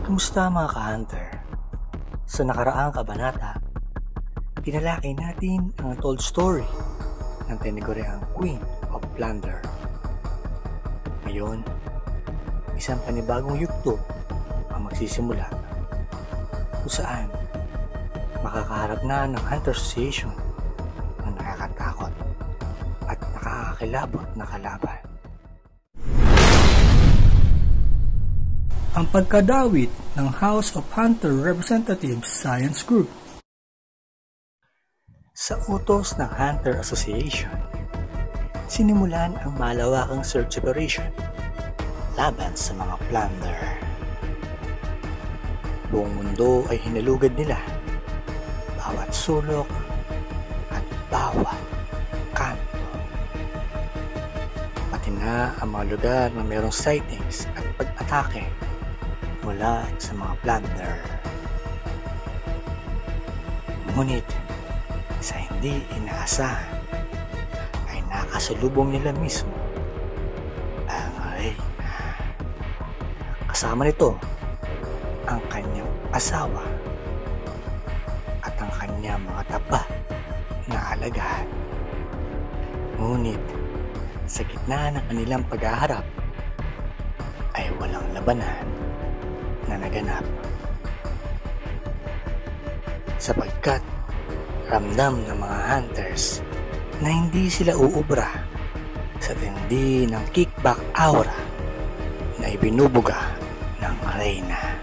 Kumusta mga ka-hunter? Sa nakaraang kabanata, tinalakay natin ang untold story ng tinaguriang Queen of Plunder. Ngayon, isang panibagong yugto ang magsisimula kung saan makakaharap na ng Hunter Association ang nakakatakot at nakakakilabot na kalaban. Ang pagkadawit ng House of Hunter Representatives Science Group. Sa utos ng Hunter Association, sinimulan ang malawakang search operation laban sa mga plunder. Buong mundo ay hinalugad nila, bawat sulok at bawat kanto. Pati na ang mga lugar na mayroong sightings at pag-atake mula sa mga plunder. Ngunit sa hindi inaasahan ay nakasalubong nila mismo ang Reyna. Kasama nito ang kanyang asawa at ang kanyang mga tapat na alagad. Ngunit sa gitna ng kanilang paghaharap ay walang labanan na naganap, sapagkat ramdam ng mga hunters na hindi sila uubra sa tindi ng kickback aura na ibinubuga ng Reyna.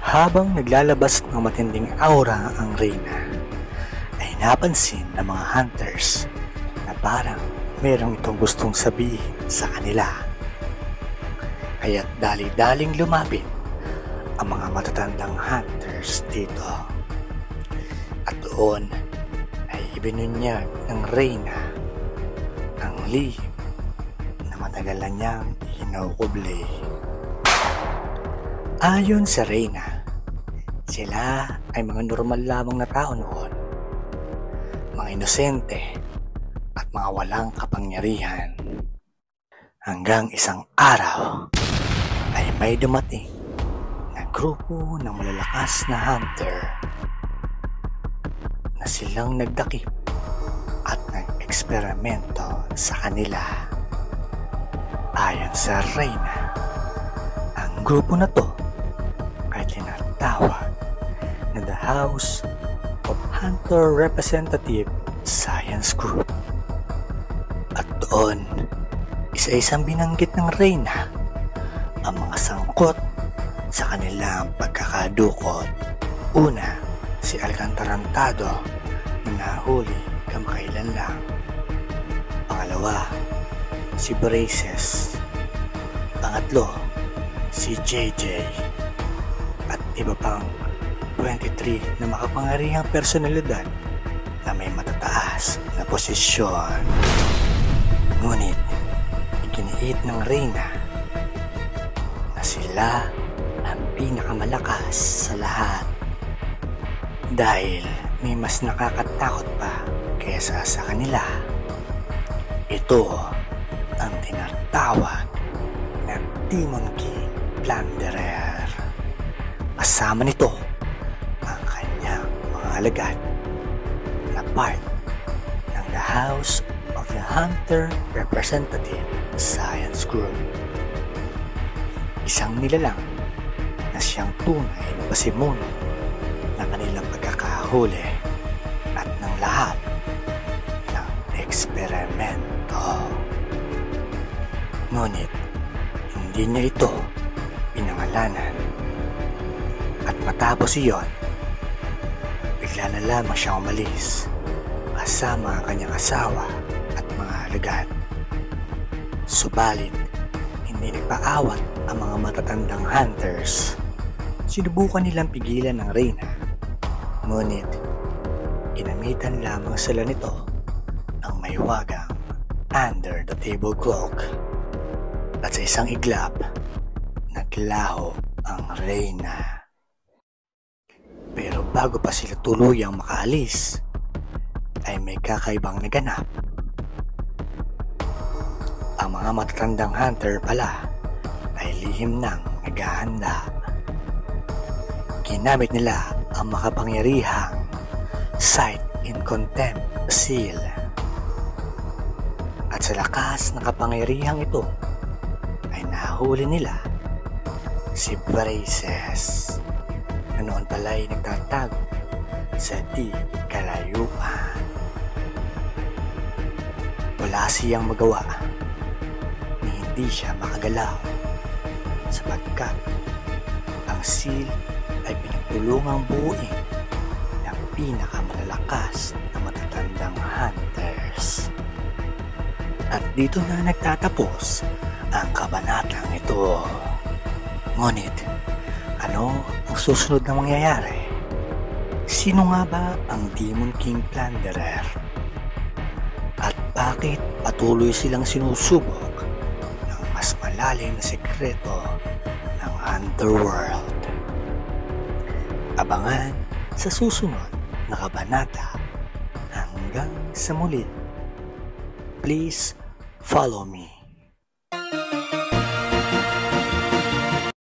Habang naglalabas ng matinding aura ang Reyna, ay napansin ng mga hunters na parang merong itong gustong sabihin sa kanila. Kaya't dali-daling lumapit ang mga matatandang hunters dito. At doon ay ibinunyag ng Reyna ang lihim na matagal na niyang hinaukublay. Ayon sa Reyna, sila ay mga normal lamang na tao noon, mga inosente at mga walang kapangyarihan. Hanggang isang araw ay may dumating na grupo ng malalakas na hunter na silang nagdakip at nag-eksperimento sa kanila. Ayon sa Reyna, ang grupo na to ay tinatawag na the House of Hunter Representative Science Group. At doon, isa-isang binanggit ng Reyna ang mga sangkot sa kanilang pagkakadukot. Una, si Alcantarantado na nahuli kamakailan lang. Pangalawa, si Braces. Pangatlo, si JJ. At iba pang 23 na makapangyarihang personalidad na may matataas na posisyon. Ngunit, iginiit ng Reyna na sila ang pinakamalakas sa lahat dahil may mas nakakatakot pa kaysa sa kanila. Ito ang tinatawag na Demon King Plunderer. Kasama nito ang kanyang mga alagad na part ng the House of the Hunter Representative Science Group. Isang nilalang na siyang tunay na pasimuno ng kanilang pagkakahuli at ng lahat ng eksperimento. Ngunit hindi niya ito pinangalanan, at matapos iyon, bigla na lamang siyang umalis kasama ang kanyang asawa at mga alagad. Subalit, hindi nagpaawat ang mga matatandang hunters. Sinubukan nilang pigilan ng Reyna, ngunit ginamitan lamang sila nito ng maywagang under the table cloak. At sa isang iglap, naglaho ang Reyna. Pero bago pa sila tuluyang makaalis, ay may kakaibang naganap. Ang mga matatandang hunter pala ay lihim nang naghahanda. Ginamit nila ang makapangyarihang Sight in Contempt seal. At sa lakas ng kapangyarihang ito ay nahuli nila si Braces na noon pala'y nagtatago sa di kalayuan. Wala siyang magawa ni hindi siya makagalaw sapagkat ang seal ay pinagtulungang buuin ng pinakamalalakas na matatandang hunters. At dito na nagtatapos ang kabanatang ito. Ngunit, ano ang susunod na mangyayari? Sino nga ba ang Demon King Plunderer? At bakit patuloy silang sinusubok ng mas malalim na sekreto ng Underworld? Abangan sa susunod na kabanata. Hanggang sa muli. Please follow me.